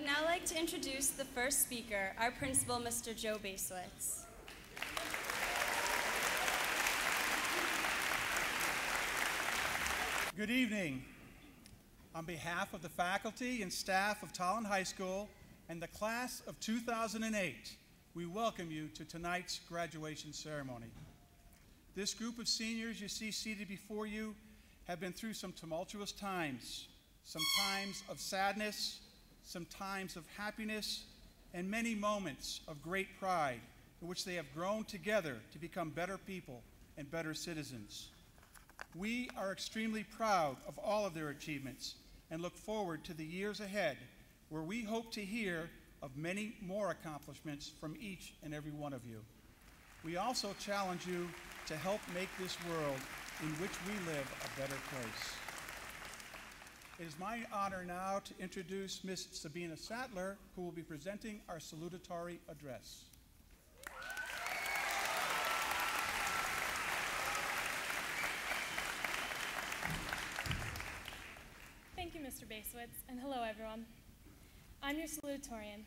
now like to introduce the first speaker, our principal, Mr. Joe Basewitz. Good evening. On behalf of the faculty and staff of Tolland High School and the class of 2008, we welcome you to tonight's graduation ceremony. This group of seniors you see seated before you have been through some tumultuous times, some times of sadness, some times of happiness, and many moments of great pride in which they have grown together to become better people and better citizens. We are extremely proud of all of their achievements and look forward to the years ahead, where we hope to hear of many more accomplishments from each and every one of you. We also challenge you to help make this world in which we live a better place. It is my honor now to introduce Ms. Sabina Sattler, who will be presenting our salutatory address. Thank you, Mr. Basewitz, and hello, everyone. I'm your salutatorian.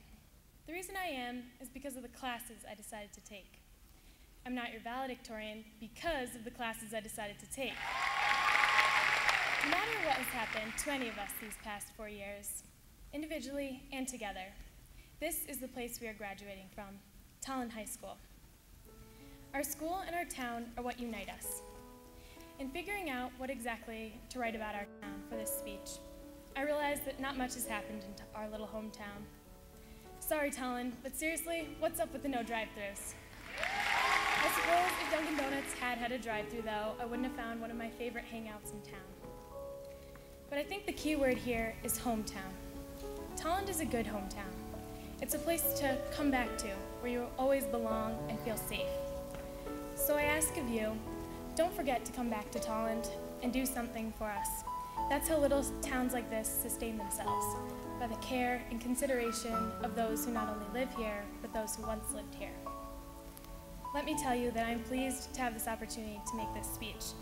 The reason I am is because of the classes I decided to take. I'm not your valedictorian because of the classes I decided to take. No matter what has happened to any of us these past 4 years, individually and together, this is the place we are graduating from, Tolland High School. Our school and our town are what unite us. In figuring out what exactly to write about our town for this speech, I realized that not much has happened in our little hometown. Sorry, Tolland, but seriously, what's up with the no drive-thrus? I suppose if Dunkin' Donuts had a drive-thru, though, I wouldn't have found one of my favorite hangouts in town. But I think the key word here is hometown. Tolland is a good hometown. It's a place to come back to, where you always belong and feel safe. So I ask of you, don't forget to come back to Tolland and do something for us. That's how little towns like this sustain themselves, by the care and consideration of those who not only live here, but those who once lived here. Let me tell you that I'm pleased to have this opportunity to make this speech,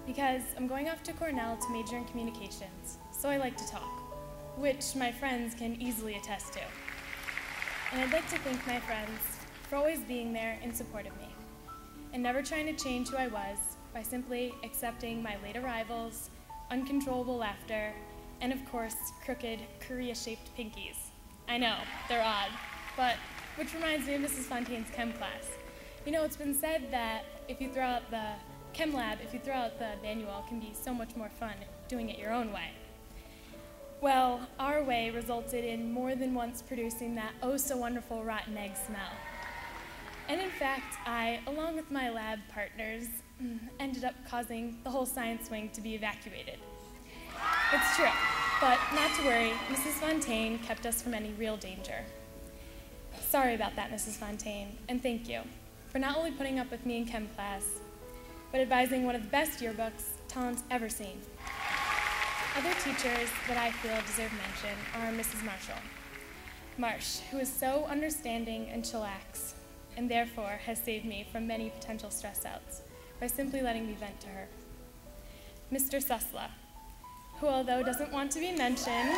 because I'm going off to Cornell to major in communications, so I like to talk, which my friends can easily attest to. And I'd like to thank my friends for always being there in support of me, and never trying to change who I was by simply accepting my late arrivals, uncontrollable laughter, and of course, crooked, Korea-shaped pinkies. I know, they're odd, but which reminds me of Mrs. Fontaine's chem class. You know, it's been said that if you throw out the chem lab, if you throw out the manual, it can be so much more fun doing it your own way. Well, our way resulted in more than once producing that oh-so-wonderful rotten egg smell. And in fact, I, along with my lab partners, ended up causing the whole science wing to be evacuated. It's true, but not to worry, Mrs. Fontaine kept us from any real danger. Sorry about that, Mrs. Fontaine, and thank you for not only putting up with me in chem class, but advising one of the best yearbooks Tolland's ever seen. Other teachers that I feel deserve mention are Mrs. Marshall. Marsh, who is so understanding and chillax, and therefore has saved me from many potential stress outs by simply letting me vent to her. Mr. Susla, who although doesn't want to be mentioned,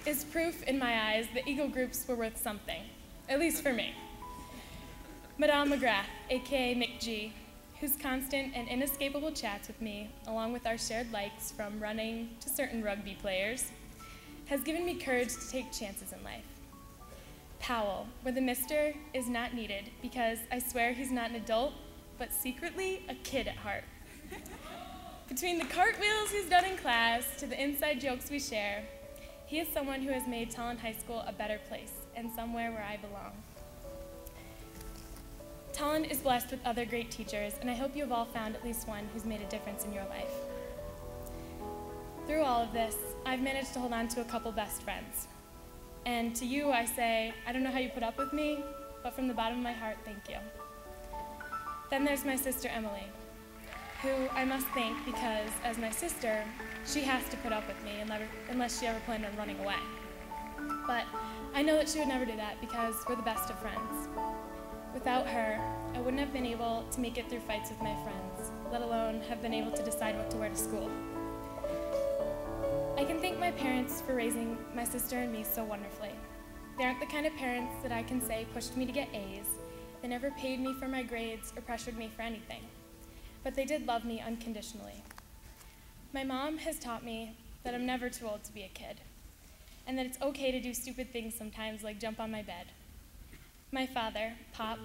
is proof in my eyes that Eagle groups were worth something, at least for me. Madame McGrath, aka McG, whose constant and inescapable chats with me, along with our shared likes from running to certain rugby players, has given me courage to take chances in life. Powell, where the Mr. is not needed because I swear he's not an adult, but secretly a kid at heart. Between the cartwheels he's done in class to the inside jokes we share, he is someone who has made Tolland High School a better place and somewhere where I belong. Tolland is blessed with other great teachers, and I hope you have all found at least one who's made a difference in your life. Through all of this, I've managed to hold on to a couple best friends. And to you, I say, I don't know how you put up with me, but from the bottom of my heart, thank you. Then there's my sister, Emily, who I must thank because, as my sister, she has to put up with me unless she ever planned on running away. But I know that she would never do that because we're the best of friends. Without her, I wouldn't have been able to make it through fights with my friends, let alone have been able to decide what to wear to school. I can thank my parents for raising my sister and me so wonderfully. They aren't the kind of parents that I can say pushed me to get A's. They never paid me for my grades or pressured me for anything, but they did love me unconditionally. My mom has taught me that I'm never too old to be a kid, and that it's okay to do stupid things sometimes, like jump on my bed. My father, Pop,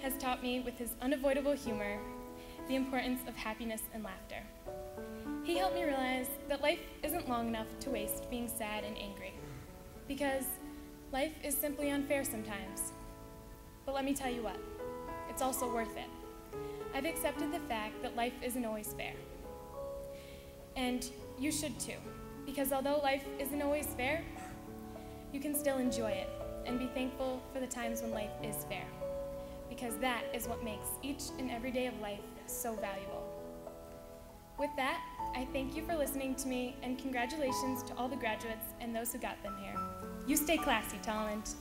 has taught me with his unavoidable humor the importance of happiness and laughter. He helped me realize that life isn't long enough to waste being sad and angry, because life is simply unfair sometimes. But let me tell you what, it's also worth it. I've accepted the fact that life isn't always fair. And you should too, because although life isn't always fair, you can still enjoy it and be thankful for the times when life is fair, because that is what makes each and every day of life so valuable. With that, I thank you for listening to me, and congratulations to all the graduates and those who got them here. You stay classy, Tolland.